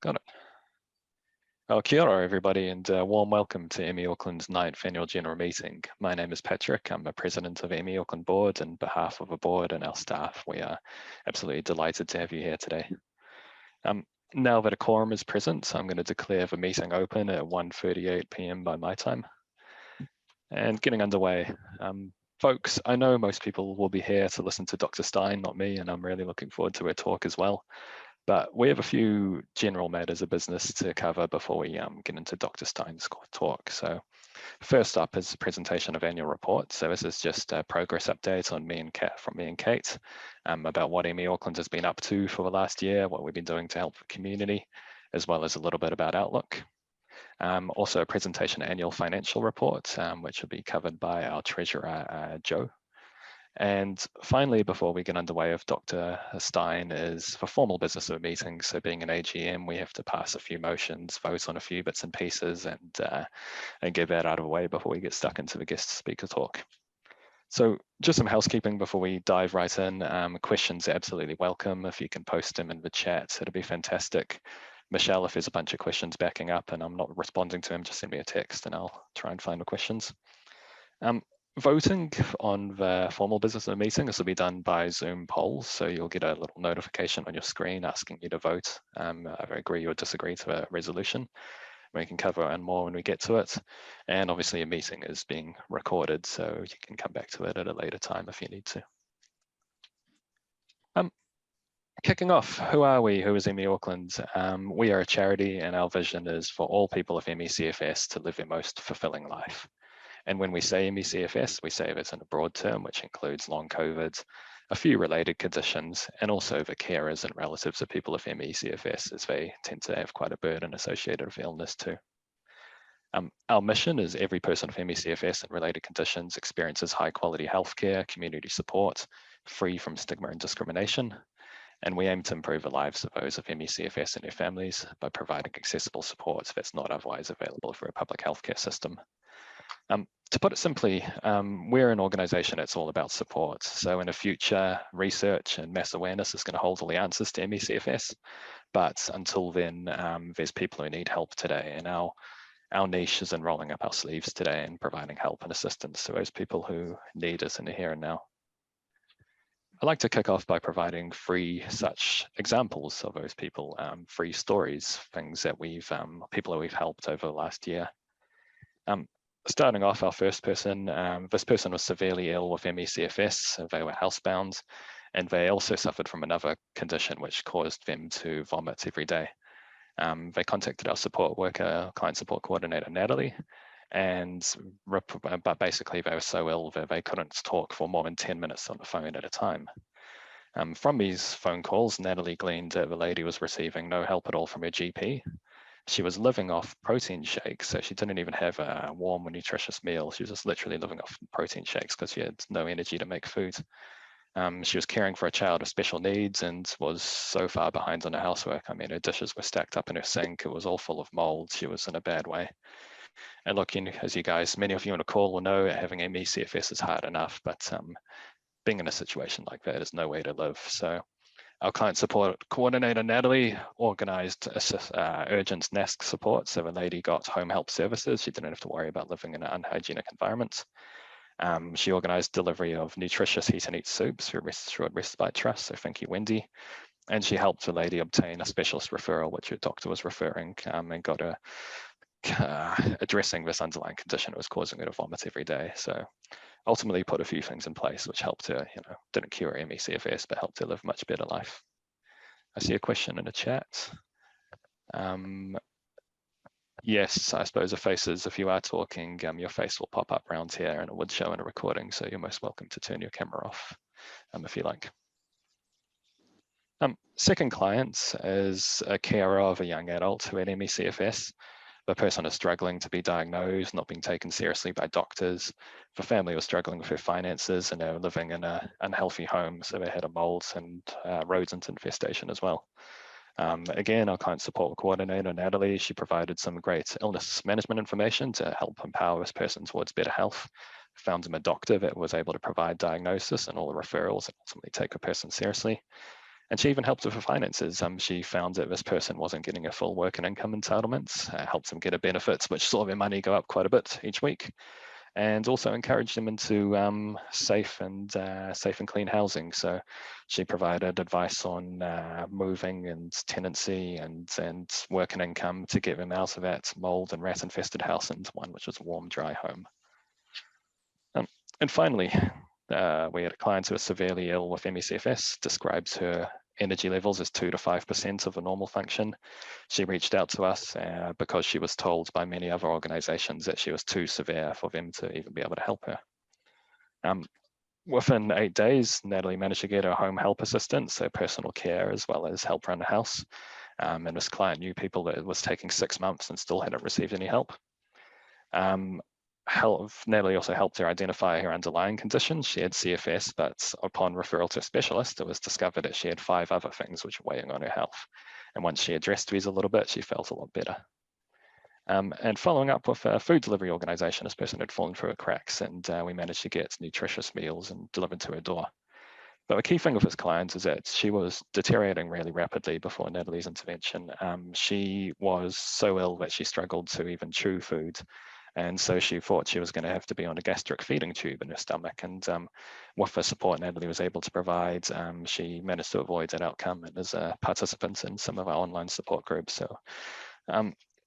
Got it. Well, kia ora, everybody, and warm welcome to ME Auckland's 9th Annual General Meeting. My name is Patrick. I'm the President of ME Auckland Board, and on behalf of the board and our staff, we are absolutely delighted to have you here today. Now that a quorum is present, I'm going to declare the meeting open at 1:38 p.m. by my time. And getting underway. Folks, I know most people will be here to listen to Dr. Stein, not me, and I'm really looking forward to her talk as well. But we have a few general matters of business to cover before we get into Dr. Stein's talk. So first up is the presentation of annual report. So this is just a progress update on from me and Kate about what ME Auckland has been up to for the last year, what we've been doing to help the community, as well as a little bit about Outlook. Also a presentation annual financial report, which will be covered by our treasurer, Joe. And finally, before we get underway with Dr. Stein, is the formal business of the meeting. So being an AGM, we have to pass a few motions, vote on a few bits and pieces, and get that out of the way before we get stuck into the guest speaker talk. So just some housekeeping before we dive right in. Questions are absolutely welcome. If you can post them in the chat, it'd be fantastic. Michelle, if there's a bunch of questions backing up and I'm not responding to them, just send me a text and I'll try and find the questions. Voting on the formal business of the meeting, this will be done by Zoom polls. So you'll get a little notification on your screen asking you to vote. Either agree or disagree to a resolution. We can cover and more when we get to it. And obviously a meeting is being recorded, so you can come back to it at a later time if you need to. Kicking off, who are we? Who is ME Auckland? We are a charity and our vision is for all people of ME CFS to live their most fulfilling life. And when we say ME CFS, we say this in a broad term, which includes long COVID, a few related conditions, and also the carers and relatives of people of ME CFS, as they tend to have quite a burden associated with illness too. Our mission is every person of ME CFS and related conditions experiences high quality healthcare, community support, free from stigma and discrimination. And we aim to improve the lives of those of ME CFS and their families by providing accessible support that's not otherwise available through a public healthcare system. To put it simply, we're an organisation that's all about support. So in the future, research and mass awareness is going to hold all the answers to ME CFS. But until then, there's people who need help today. And our niche is in rolling up our sleeves today and providing help and assistance to those people who need us in the here and now. I'd like to kick off by providing three such examples of those people, free stories, things that people that we've helped over the last year. Starting off, our first person, this person was severely ill with ME CFS, they were housebound, and they also suffered from another condition which caused them to vomit every day. They contacted our support worker, client support coordinator, Natalie, but basically they were so ill that they couldn't talk for more than 10 minutes on the phone at a time. From these phone calls, Natalie gleaned that the lady was receiving no help at all from her GP. She was living off protein shakes, so she didn't even have a warm or nutritious meal. She was just literally living off protein shakes because she had no energy to make food. She was caring for a child with special needs and was so far behind on her housework. I mean, her dishes were stacked up in her sink. It was all full of mold. She was in a bad way. And look, as you guys, many of you on the call will know, having ME CFS is hard enough, but being in a situation like that is no way to live. So our client support coordinator, Natalie, organised urgent NASC support. So the lady got home help services. She didn't have to worry about living in an unhygienic environment. She organised delivery of nutritious heat and eat soups through Assured Respite Trust. So thank you, Wendy. And she helped the lady obtain a specialist referral, which her doctor was referring, and got her addressing this underlying condition that was causing her to vomit every day. So ultimately put a few things in place which helped her, didn't cure ME CFS, but helped her live a much better life. I see a question in the chat. Yes, I suppose the faces, if you are talking, your face will pop up around here and it would show in a recording, so you're most welcome to turn your camera off if you like. Second client is a carer of a young adult who had ME CFS. The person is struggling to be diagnosed, not being taken seriously by doctors. The family was struggling with their finances and they were living in an unhealthy home, so they had a mold and rodent infestation as well. Again, our client support coordinator, Natalie, she provided some great illness management information to help empower this person towards better health. Found him a doctor that was able to provide diagnosis and all the referrals and ultimately take a person seriously. And she even helped with her finances. She found that this person wasn't getting a full work and income entitlements, helped them get a benefits, which saw their money go up quite a bit each week, and also encouraged them into safe and clean housing. So she provided advice on moving and tenancy and work and income to get them out of that mold and rat infested house into one which was a warm, dry home. And finally, we had a client who was severely ill with ME CFS, describes her energy levels as 2 to 5% of a normal function. She reached out to us because she was told by many other organizations that she was too severe for them to even be able to help her. Within 8 days, Natalie managed to get her home help assistance, so personal care, as well as help run the house. And this client knew people that it was taking 6 months and still hadn't received any help. Natalie also helped her identify her underlying conditions. She had CFS, but upon referral to a specialist, it was discovered that she had 5 other things which were weighing on her health. And once she addressed these a little bit, she felt a lot better. And following up with a food delivery organization, this person had fallen through her cracks, and we managed to get nutritious meals and delivered to her door. But the key thing with this client is that she was deteriorating really rapidly before Natalie's intervention. She was so ill that she struggled to even chew food. And so she thought she was going to have to be on a gastric feeding tube in her stomach. And with the support Natalie was able to provide, she managed to avoid that outcome and is a participant in some of our online support groups. So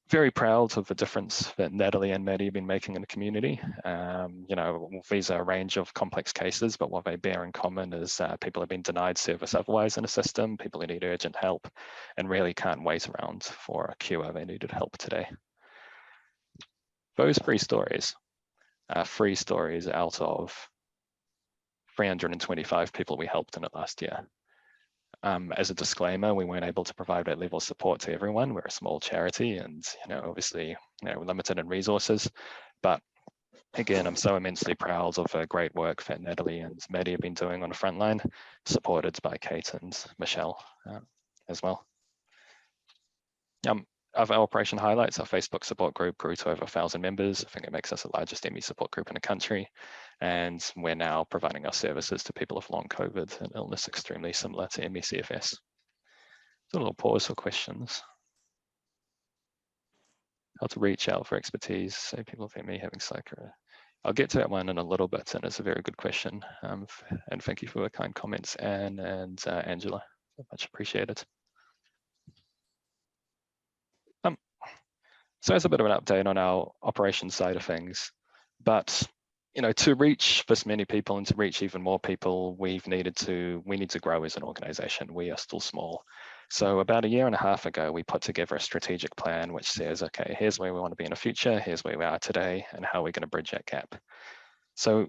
very proud of the difference that Natalie and Maddie have been making in the community. You know, these are a range of complex cases, but what they bear in common is people have been denied service otherwise in the system, people who need urgent help, and really can't wait around for a cure. They needed help today. Those 3 stories are 3 stories out of 325 people we helped in it last year. As a disclaimer, we weren't able to provide that level of support to everyone. We're a small charity and, you know, obviously, we're limited in resources. But again, I'm so immensely proud of the great work that Natalie and Maddie have been doing on the front line, supported by Kate and Michelle as well. Of our operation highlights, our Facebook support group grew to over 1,000 members. I think it makes us the largest ME support group in the country. And we're now providing our services to people with long COVID, an illness extremely similar to ME CFS. So a little pause for questions. How to reach out for expertise, say people with ME having psycho. I'll get to that one in a little bit, and it's a very good question. And thank you for the kind comments, Anne and Angela, much appreciated. So as a bit of an update on our operations side of things, but you know, to reach this many people and to reach even more people, we need to grow as an organization. We are still small. So about 1.5 years ago, we put together a strategic plan which says, okay, here's where we want to be in the future, here's where we are today, and how we're going to bridge that gap. So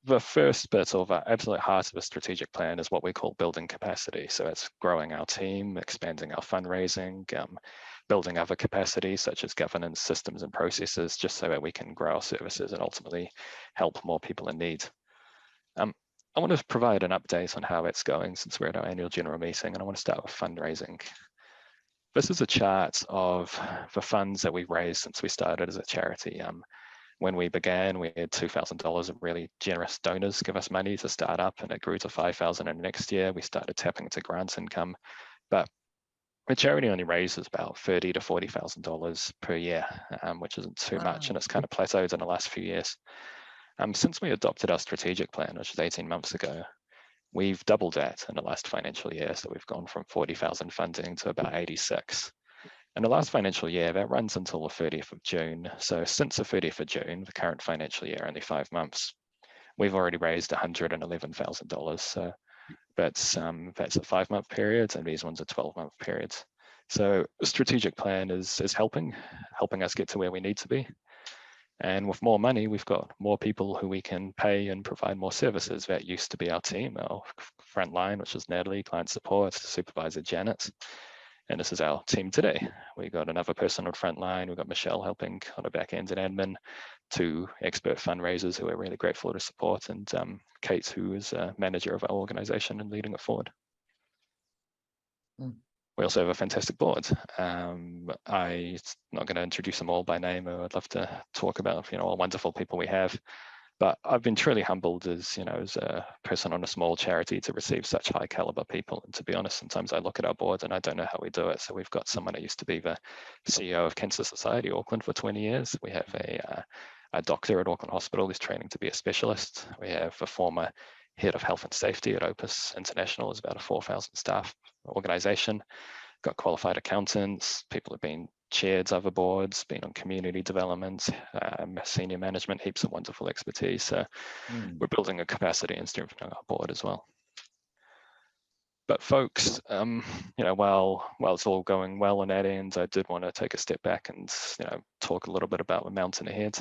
the first bit of our absolute heart of the strategic plan is what we call building capacity. So it's growing our team, expanding our fundraising, building other capacities such as governance, systems and processes, just so that we can grow our services and ultimately help more people in need. I want to provide an update on how it's going since we're at our annual general meeting, and I want to start with fundraising. This is a chart of the funds that we've raised since we started as a charity. When we began, we had $2,000 of really generous donors give us money to start up, and it grew to $5,000. And next year, we started tapping into grants income. But the charity only raises about $30,000 to $40,000 per year, which isn't too much, and it's kind of plateaued in the last few years. Since we adopted our strategic plan, which was 18 months ago, we've doubled that in the last financial year. So we've gone from 40,000 funding to about 86. In the last financial year, that runs until the 30th of June. So since the 30th of June, the current financial year, only 5 months, we've already raised $111,000. So that's a 5-month period, and these ones are 12-month periods. So the strategic plan is helping us get to where we need to be. And with more money, we've got more people who we can pay and provide more services. That used to be our team, our front line, which is Natalie, client support, supervisor Janet. And this is our team today. We got another person on front line. We've got Michelle helping on the back end and admin, 2 expert fundraisers who are really grateful to support, and Kate, who is a manager of our organization and leading it forward. We also have a fantastic board. I'm not going to introduce them all by name. I'd love to talk about all the wonderful people we have. But I've been truly humbled as, as a person on a small charity to receive such high caliber people. And to be honest, sometimes I look at our board and I don't know how we do it. So we've got someone who used to be the CEO of Cancer Society Auckland for 20 years. We have a doctor at Auckland Hospital who's training to be a specialist. We have a former head of health and safety at Opus International, is about a 4,000 staff organization. Got qualified accountants, people have been chaired other boards, been on community development, senior management, heaps of wonderful expertise. So we're building a capacity and strengthening our board as well. But folks, while it's all going well on that end, I did want to take a step back and talk a little bit about the mountain ahead.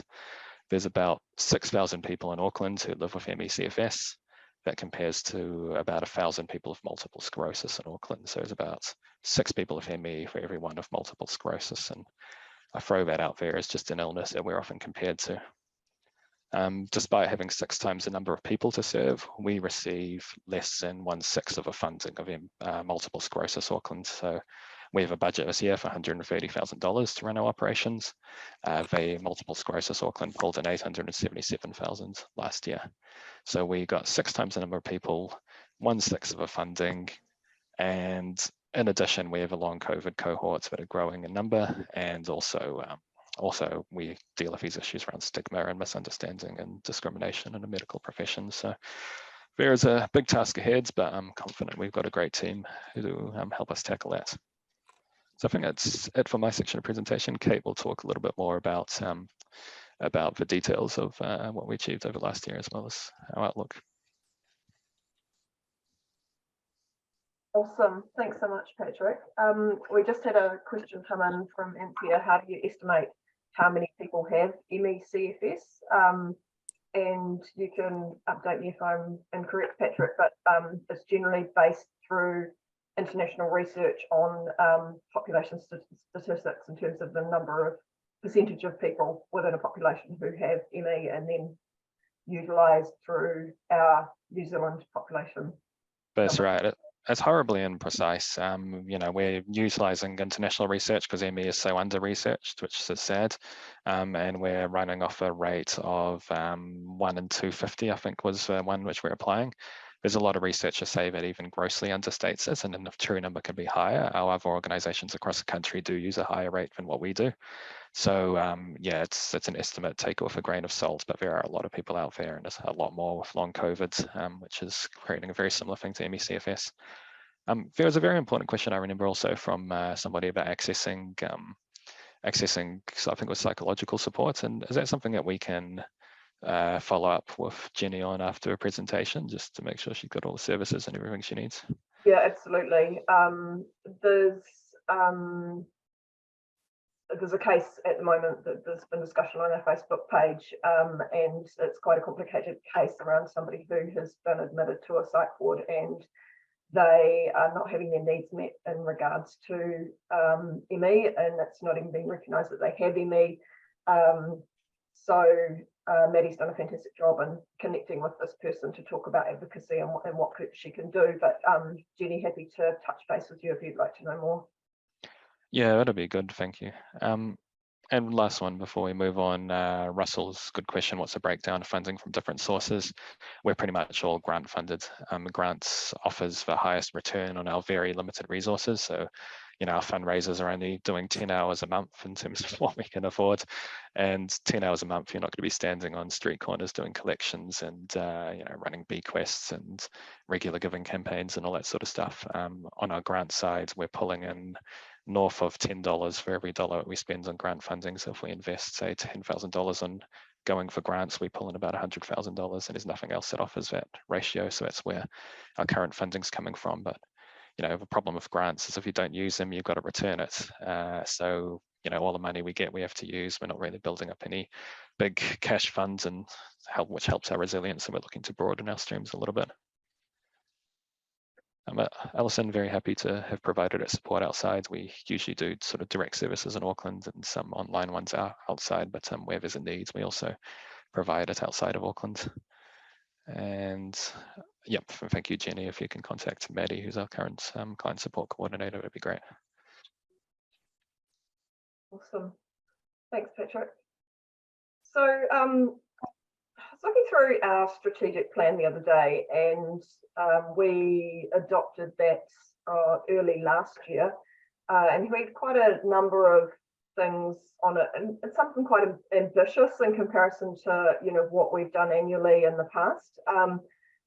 There's about 6,000 people in Auckland who live with ME CFS. That compares to about 1,000 people with multiple sclerosis in Auckland. So there's about 6 people with ME for every one of multiple sclerosis. And I throw that out there as just an illness that we're often compared to. Despite having 6 times the number of people to serve, we receive less than 1/6 of the funding of multiple sclerosis Auckland. So we have a budget this year for $130,000 to run our operations. The multiple sclerosis Auckland pulled in $877,000 last year. So we got 6 times the number of people, 1/6 of the funding, and in addition, we have a long COVID cohorts that are growing in number, and also we deal with these issues around stigma and misunderstanding and discrimination in the medical profession. So there is a big task ahead, but I'm confident we've got a great team who help us tackle that. So I think that's it for my section of presentation. Kate will talk a little bit more about the details of what we achieved over last year, as well as our outlook. Awesome. Thanks so much, Patrick. We just had a question come in from Anthea. How do you estimate how many people have ME CFS? And you can update me if I'm incorrect, Patrick, but it's generally based through international research on population statistics in terms of the number of percentage of people within a population who have ME, and then utilised through our New Zealand population. That's right. It's horribly imprecise. We're utilising international research because ME is so under-researched, which is sad. And we're running off a rate of 1 in 250, I think was one which we're applying. There's a lot of research to say that even grossly understates this, and then the true number can be higher. Our other organisations across the country do use a higher rate than what we do. So yeah, it's an estimate, take it with a grain of salt, but there are a lot of people out there, and there's a lot more with long COVID, which is creating a very similar thing to ME CFS. There was a very important question I remember also from somebody about accessing, so I think it was psychological support, and is that something that we can follow up with Jenny on after a presentation, just to make sure she's got all the services and everything she needs? Yeah, absolutely. There's a case at the moment that there's been discussion on our Facebook page, and it's quite a complicated case around somebody who has been admitted to a psych ward, and they are not having their needs met in regards to ME, and it's not even being recognised that they have ME. So Maddie's done a fantastic job in connecting with this person to talk about advocacy and what she can do. But Jenny, happy to touch base with you if you'd like to know more. Yeah, that'd be good, thank you. And last one before we move on, Russell's good question, what's the breakdown of funding from different sources? We're pretty much all grant funded. Grants offers the highest return on our very limited resources. So, our fundraisers are only doing 10 hours a month in terms of what we can afford. And 10 hours a month, you're not going to be standing on street corners doing collections and, running bequests and regular giving campaigns and all that sort of stuff. On our grant side, we're pulling in north of $10 for every dollar that we spend on grant funding. So if we invest, say, $10,000 on going for grants, we pull in about $100,000, and there's nothing else that offers that ratio. So that's where our current funding's coming from. But the problem with grants is if you don't use them, you've got to return it. So all the money we get, we have to use. We're not really building up any big cash funds, and which helps our resilience. And we're looking to broaden our streams a little bit. Alison, very happy to have provided that support outside. We usually do sort of direct services in Auckland and some online ones outside, but where there's a need, we also provide it outside of Auckland. And yep, thank you, Jenny. If you can contact Maddie, who's our current client support coordinator, that'd be great. Awesome. Thanks, Patrick. So looking through our strategic plan the other day, and we adopted that early last year, and we had quite a number of things on it, and something quite ambitious in comparison to what we've done annually in the past.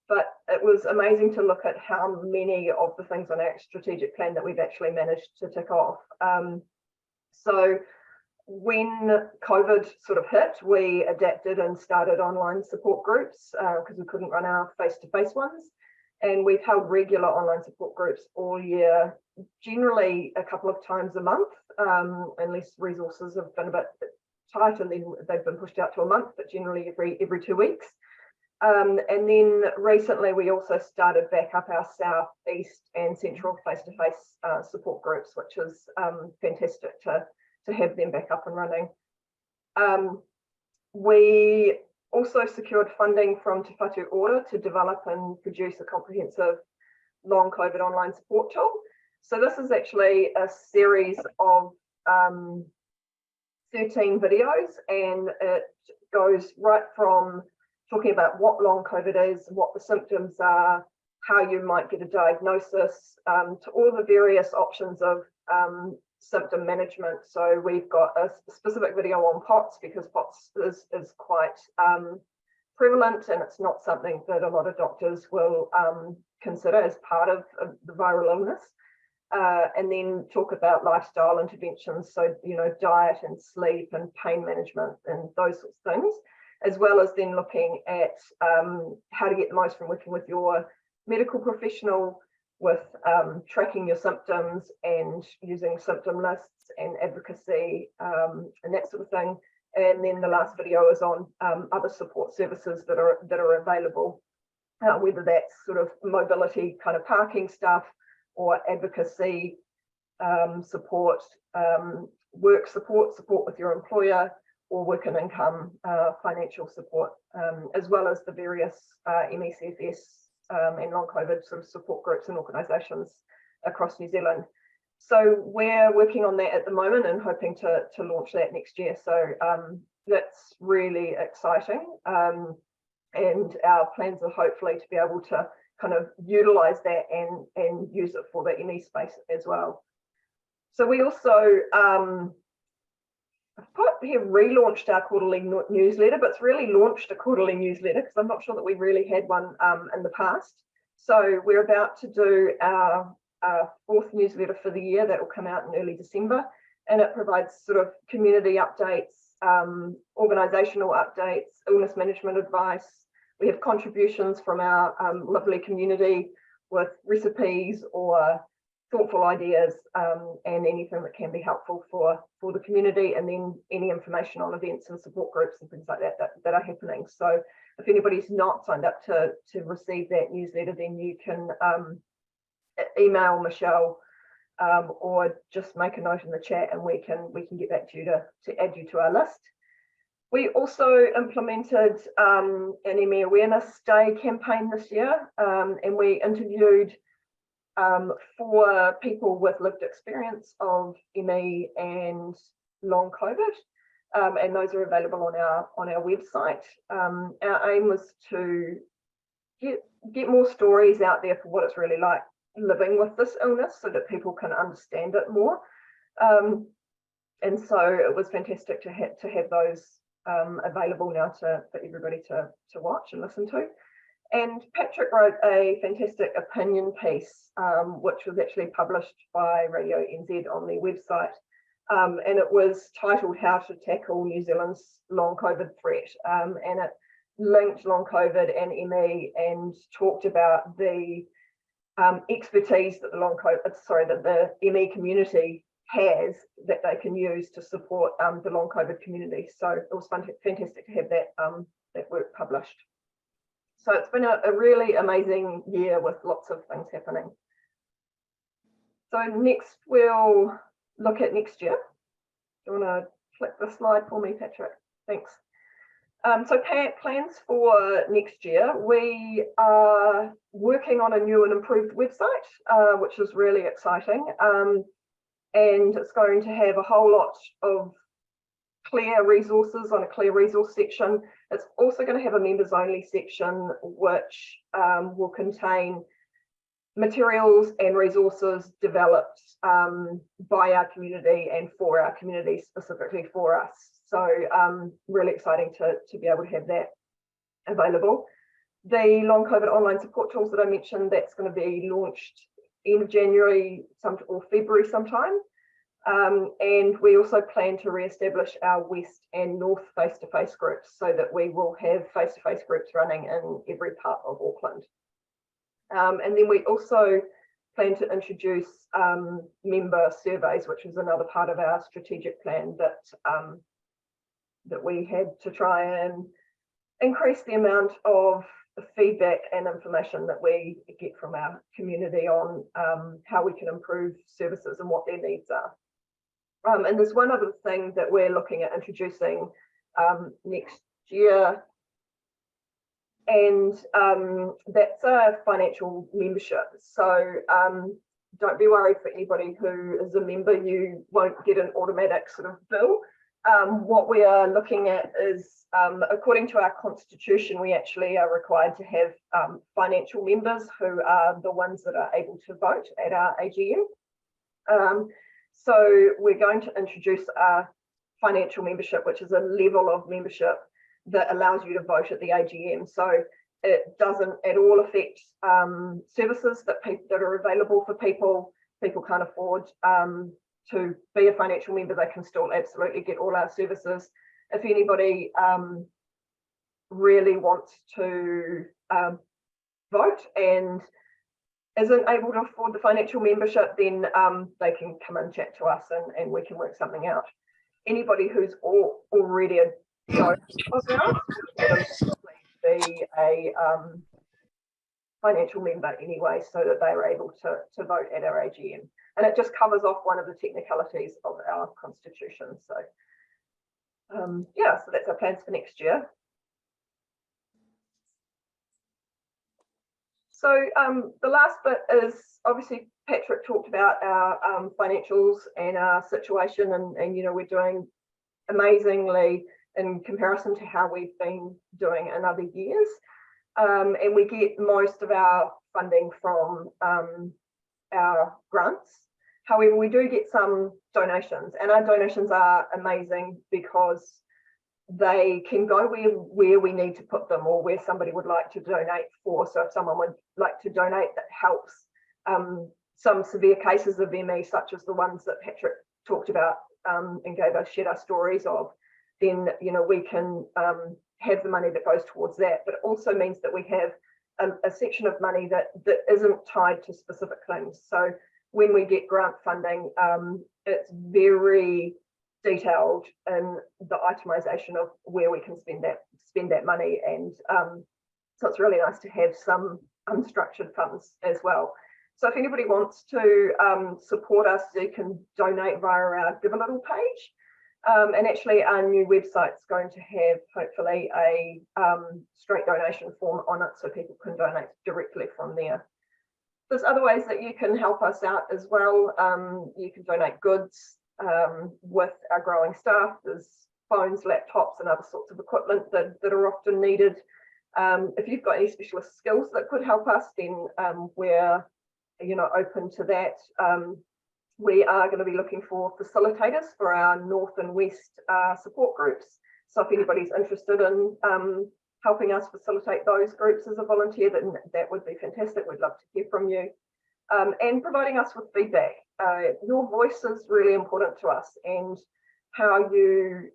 But it was amazing to look at how many of the things on our strategic plan that we've actually managed to tick off. So when COVID sort of hit, we adapted and started online support groups because we couldn't run our face-to-face ones. And we've held regular online support groups all year, generally a couple of times a month, unless resources have been a bit tight and then they've been pushed out to a month, but generally every 2 weeks. And then recently we also started back up our South, East and Central face-to-face support groups, which is fantastic to have them back up and running. We also secured funding from Te Whatu Order to develop and produce a comprehensive long COVID online support tool. So this is actually a series of 13 videos, and it goes right from talking about what long COVID is, what the symptoms are, how you might get a diagnosis, to all the various options of symptom management. So we've got a specific video on POTS because POTS is quite prevalent, and it's not something that a lot of doctors will consider as part of the viral illness. And then talk about lifestyle interventions, so diet and sleep and pain management and those sorts of things, as well as then looking at how to get the most from working with your medical professional, with tracking your symptoms and using symptom lists and advocacy and that sort of thing. And then the last video is on other support services that are available, whether that's sort of mobility kind of parking stuff or advocacy support, work support with your employer, or work and income financial support, as well as the various ME CFS and long COVID sort of support groups and organisations across New Zealand. So we're working on that at the moment and hoping to launch that next year. So that's really exciting. And our plans are hopefully to be able to kind of utilise that and use it for the ME space as well. So we also I've put here relaunched our quarterly newsletter, but it's really launched a quarterly newsletter because I'm not sure that we really had one in the past. So we're about to do our fourth newsletter for the year that will come out in early December, and it provides sort of community updates, organisational updates, illness management advice. We have contributions from our lovely community with recipes or thoughtful ideas and anything that can be helpful for the community, and then any information on events and support groups and things like that are happening. So if anybody's not signed up to receive that newsletter, then you can email Michelle or just make a note in the chat, and we can get back to you to add you to our list. We also implemented an ME Awareness Day campaign this year, and we interviewed 4 people with lived experience of ME and long COVID, and those are available on our website. Our aim was to get more stories out there for what it's really like living with this illness, so that people can understand it more. And so it was fantastic to have those available now for everybody to watch and listen to. And Patrick wrote a fantastic opinion piece, which was actually published by Radio NZ on their website. And it was titled "How to Tackle New Zealand's Long COVID Threat." And it linked long COVID and ME and talked about the expertise that the ME community has that they can use to support the long COVID community. So it was fantastic to have that work published. So it's been a really amazing year with lots of things happening. So next we'll look at next year. Do you want to flip the slide for me, Patrick? Thanks. So plans for next year, we are working on a new and improved website, which is really exciting. And it's going to have a whole lot of clear resources on a clear resource section, It's also going to have a members only section, which will contain materials and resources developed by our community and for our community, specifically for us. So really exciting to be able to have that available. The Long COVID online support tools that I mentioned, that's going to be launched end of January or February sometime. And we also plan to re-establish our West and North face-to-face groups so that we will have face-to-face groups running in every part of Auckland. And then we also plan to introduce member surveys, which is another part of our strategic plan that we had to try and increase the amount of feedback and information that we get from our community on how we can improve services and what their needs are. And there's one other thing that we're looking at introducing next year, and that's a financial membership. So don't be worried for anybody who is a member, you won't get an automatic sort of bill. What we are looking at is, according to our constitution, we actually are required to have financial members who are the ones that are able to vote at our AGM. So we're going to introduce a financial membership, which is a level of membership that allows you to vote at the AGM. So it doesn't at all affect services that are available for people. People can't afford to be a financial member, they can still absolutely get all our services. If anybody really wants to vote and isn't able to afford the financial membership, then they can come and chat to us and we can work something out. Anybody who's already a donor of ours will be a financial member anyway, so that they are able to vote at our AGM. And it just covers off one of the technicalities of our constitution. So yeah, so that's our plans for next year. So the last bit is, obviously Patrick talked about our financials and our situation, and you know, we're doing amazingly in comparison to how we've been doing in other years. And we get most of our funding from our grants. However, we do get some donations, and our donations are amazing because they can go where we need to put them, or where somebody would like to donate for. So if someone would like to donate that helps some severe cases of ME, such as the ones that Patrick talked about and shared our stories of, then you know, we can have the money that goes towards that. But it also means that we have a section of money that isn't tied to specific things. So when we get grant funding, it's very detailed in the itemization of where we can spend that money, and so it's really nice to have some unstructured funds as well. So if anybody wants to support us, you can donate via our Give a Little page, and actually our new website's going to have hopefully a straight donation form on it, so people can donate directly from there. There's other ways that you can help us out as well. You can donate goods with our growing staff. There's phones, laptops and other sorts of equipment that are often needed. If you've got any specialist skills that could help us, then we're open to that. We are going to be looking for facilitators for our North and West support groups. So if anybody's interested in helping us facilitate those groups as a volunteer, then that would be fantastic. We'd love to hear from you. And providing us with feedback. Your voice is really important to us, and how you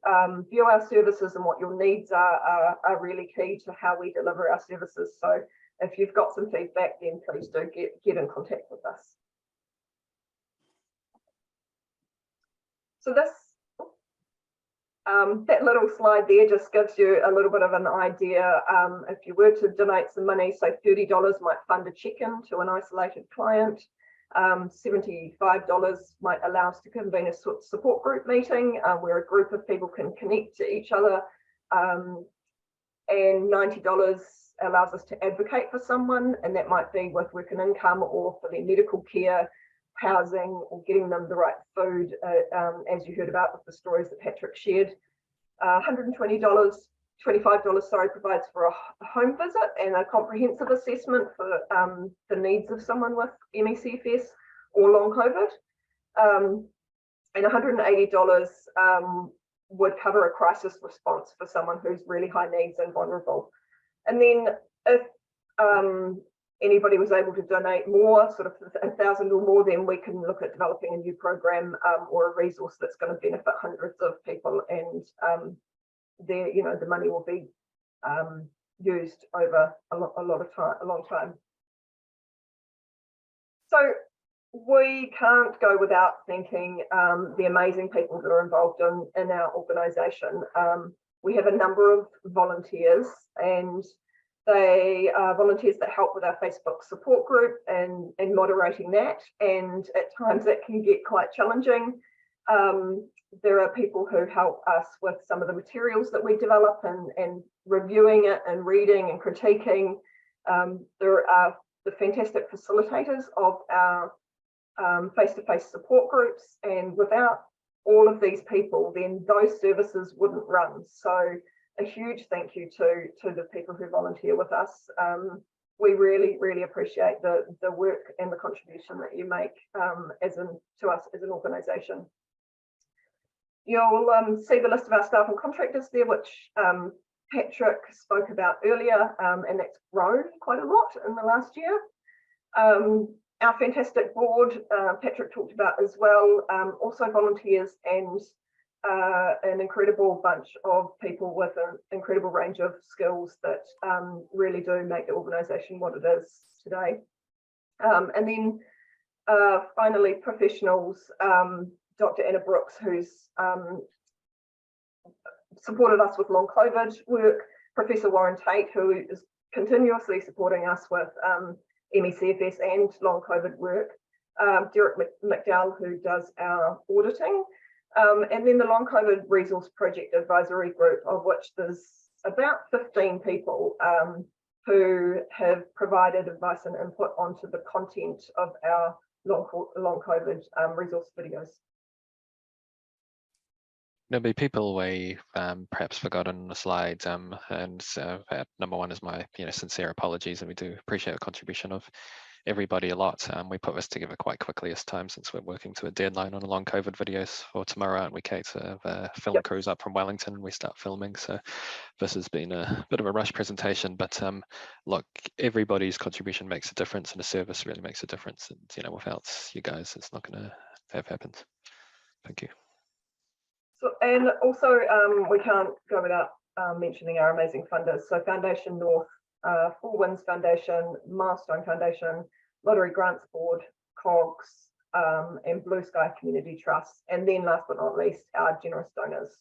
view our services and what your needs are really key to how we deliver our services. So if you've got some feedback, then please do get in contact with us. So this, that little slide there just gives you a little bit of an idea. If you were to donate some money, so $30 might fund a check-in to an isolated client. $75 might allow us to convene a support group meeting where a group of people can connect to each other. And $90 allows us to advocate for someone, and that might be with work and income, or for their medical care, housing, or getting them the right food, as you heard about with the stories that Patrick shared. $120 $25, sorry, provides for a home visit and a comprehensive assessment for the needs of someone with ME CFS or long COVID. And $180 would cover a crisis response for someone who's really high needs and vulnerable. And then if anybody was able to donate more, sort of 1,000 or more, then we can look at developing a new program or a resource that's going to benefit hundreds of people, and the money will be used over a long time. So we can't go without thanking the amazing people that are involved in our organisation. We have a number of volunteers, and they are volunteers that help with our Facebook support group and moderating that, and at times that can get quite challenging. There are people who help us with some of the materials that we develop and reviewing it and reading and critiquing. There are the fantastic facilitators of our face-to-face support groups, and without all of these people, then those services wouldn't run. So a huge thank you to the people who volunteer with us. We really, really appreciate the work and the contribution that you make to us as an organisation. You'll see the list of our staff and contractors there, which Patrick spoke about earlier, and that's grown quite a lot in the last year. Our fantastic board, Patrick talked about as well, also volunteers, and an incredible bunch of people with an incredible range of skills that really do make the organisation what it is today. And then finally, professionals, Dr Anna Brooks, who's supported us with long COVID work, Professor Warren Tate, who is continuously supporting us with ME CFS and long COVID work, Derek McDowell, who does our auditing, and then the Long COVID Resource Project Advisory Group, of which there's about 15 people who have provided advice and input onto the content of our long COVID resource videos. There'll be people we've perhaps forgotten on the slide, and number one is my sincere apologies, and we do appreciate the contribution of everybody a lot. We put this together quite quickly this time, since we're working to a deadline on the long COVID videos for tomorrow, aren't we, Kate? Film crews up from Wellington, we start filming, so this has been a bit of a rush presentation, but look, everybody's contribution makes a difference, and the service really makes a difference, and without you guys, it's not going to have happened. Thank you. So, and also we can't go without mentioning our amazing funders. So Foundation North, Four Winds Foundation, Milestone Foundation, Lottery Grants Board, COGS, and Blue Sky Community Trust, and then last but not least, our generous donors.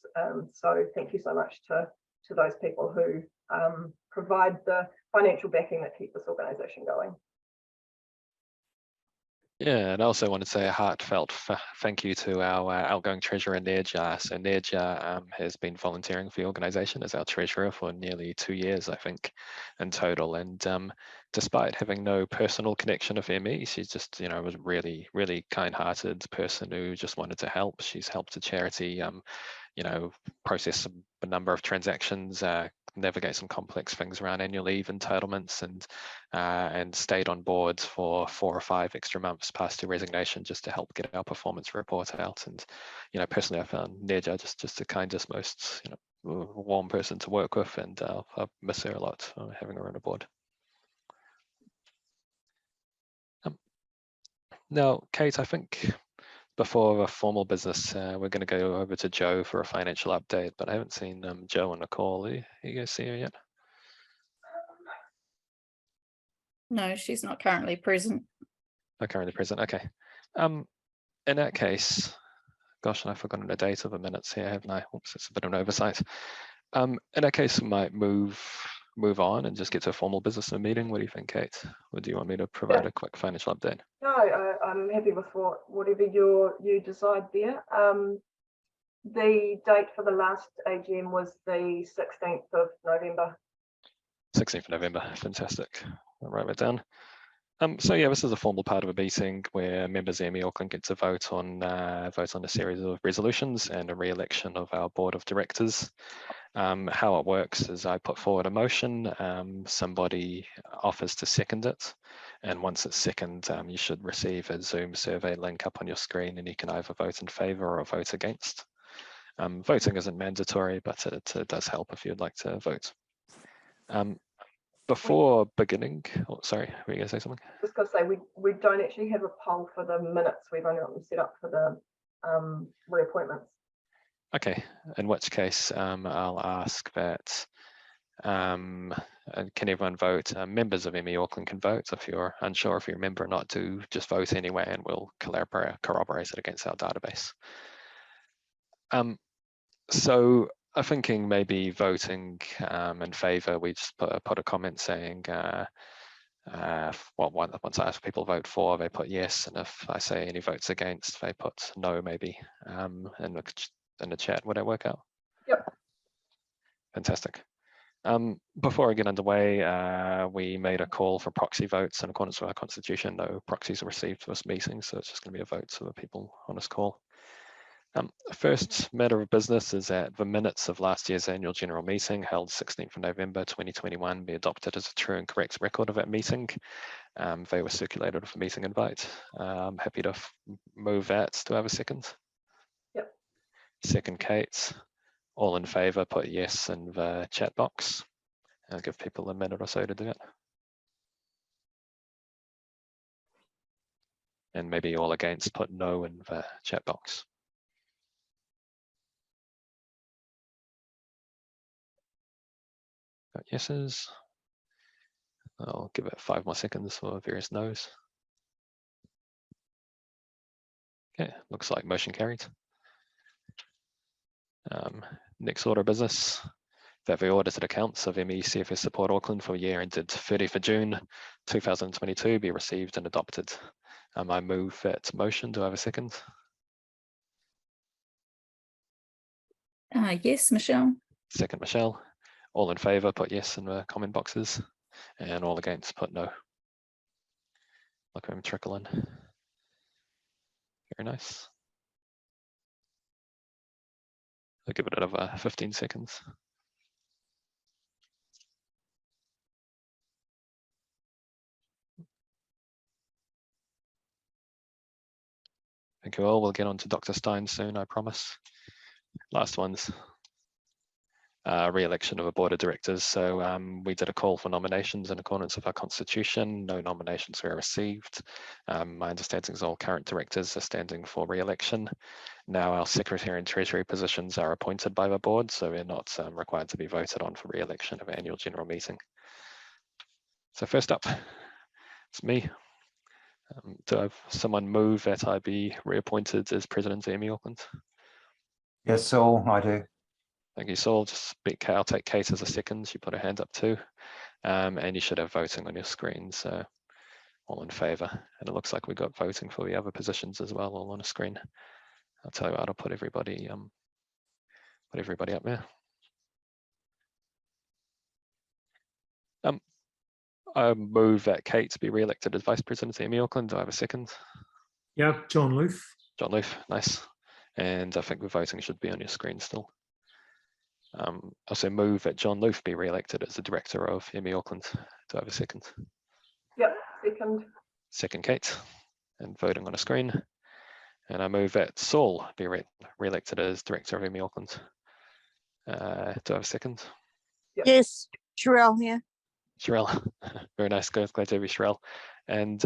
So thank you so much to those people who provide the financial backing that keep this organisation going. Yeah, and I also want to say a heartfelt thank you to our outgoing treasurer, Nerja. So Nerja has been volunteering for the organisation as our treasurer for nearly 2 years, I think, in total. And despite having no personal connection with ME, she's just, was really, really kind-hearted person who just wanted to help. She's helped the charity, process a number of transactions, navigate some complex things around annual leave entitlements, and stayed on board for 4 or 5 extra months past her resignation just to help get our performance report out. And personally, I found Nerja just the kindest, most warm person to work with, and I miss her a lot, having her on the board. Now, Kate, I think before a formal business, we're going to go over to Joe for a financial update, but I haven't seen Joe on the call. Are you guys see her yet? No, she's not currently present. Not currently present, okay. In that case, gosh, I've forgotten the date of the minutes here, haven't I? Oops, it's a bit of an oversight. In that case, we might move on and just get to a formal business of the meeting. What do you think, Kate? Or do you want me to provide a quick financial update? No, I'm happy with whatever you decide there. The date for the last AGM was the 16th of November. 16th of November, fantastic. I'll write that down. So yeah, this is a formal part of a meeting where members of ME Auckland get to vote on a series of resolutions and a re-election of our board of directors. How it works is I put forward a motion, somebody offers to second it, and once it's seconded, you should receive a Zoom survey link up on your screen, and you can either vote in favour or vote against. Voting isn't mandatory, but it does help if you'd like to vote. Before beginning, oh, sorry, were you going to say something? Just going to say, we don't actually have a poll for the minutes. We've only got them set up for the reappointments. Okay, in which case I'll ask that, can everyone vote? Members of ME Auckland can vote. If you're unsure if you're a member or not, do just vote anyway, and we'll corroborate it against our database. So I'm thinking maybe voting in favour, we just put a comment saying, well, once I ask people vote for, they put yes, and if I say any votes against, they put no, maybe, in the chat. Would that work out? Yep. Fantastic. Before I get underway, we made a call for proxy votes in accordance with our constitution. No proxies are received for this meeting, so it's just going to be a vote for the people on this call. First matter of business is that the minutes of last year's annual general meeting held 16th of November 2021 be adopted as a true and correct record of that meeting. They were circulated with a meeting invite. I'm happy to move that. Do I have a second? Yep. Second, Kate. All in favour, put yes in the chat box. I'll give people a minute or so to do it. And maybe all against, put no in the chat box. Got yeses. I'll give it 5 more seconds for various no's. Okay, looks like motion carried. Next order of business, that the audited accounts of ME CFS Support Auckland for the year ended 30th of June 2022 be received and adopted. I move that motion. Do I have a second? Yes, Michelle. Second, Michelle. All in favour, put yes in the comment boxes, and all against, put no. Look at them trickle in. Very nice. I'll give it another 15 seconds. Thank you all. We'll get on to Dr. Stein soon, I promise. Last ones. Re-election of a board of directors. So we did a call for nominations in accordance with our constitution. No nominations were received. My understanding is all current directors are standing for re-election. Now our secretary and treasury positions are appointed by the board, so we're not required to be voted on for re-election of annual general meeting. So first up, it's me. Do I have someone move that I be reappointed as president of ME Auckland? Yes, Saul, I do. Thank you, Saul. Just I'll take Kate as a second. She put her hand up too. And you should have voting on your screen. So all in favour. And it looks like we got voting for the other positions as well, all on a screen. I'll tell you what, I'll put everybody up there. I move that Kate be re-elected as Vice President of ME Auckland. Do I have a second? Yeah, John Loof. John Loof, nice. And I think the voting should be on your screen still. Also move that John Loof be re-elected as the Director of ME Auckland. Do I have a second? Yep, second. Second, Kate. And voting on a screen. And I move that Saul be re-elected as Director of ME Auckland. Do I have a second? Yep. Yes, Sherelle here. Sherelle, very nice. Glad to have you, Sherelle. And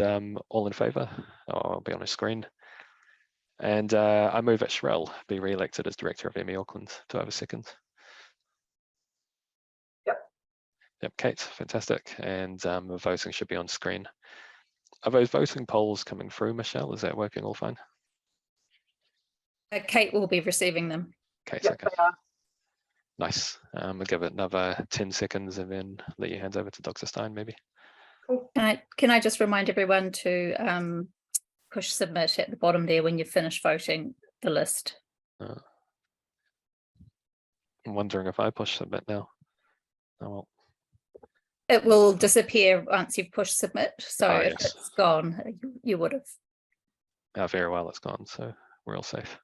all in favour? I'll be on a screen. And I move that Sherelle be re-elected as Director of ME Auckland. Do I have a second? Yep. Yep, Kate, fantastic. And the voting should be on screen. Are those voting polls coming through, Michelle? Is that working all fine? Kate will be receiving them. Kate, Yep, okay. they are. Nice. We'll give it another 10 seconds and then let your hands over to Dr. Stein, maybe. Cool. Can I just remind everyone to push submit at the bottom there when you finish voting the list. I'm wondering if I push submit now. Oh, well. It will disappear once you've pushed submit. So if yes. it's gone, you would have. Very well, it's gone, so we're all safe.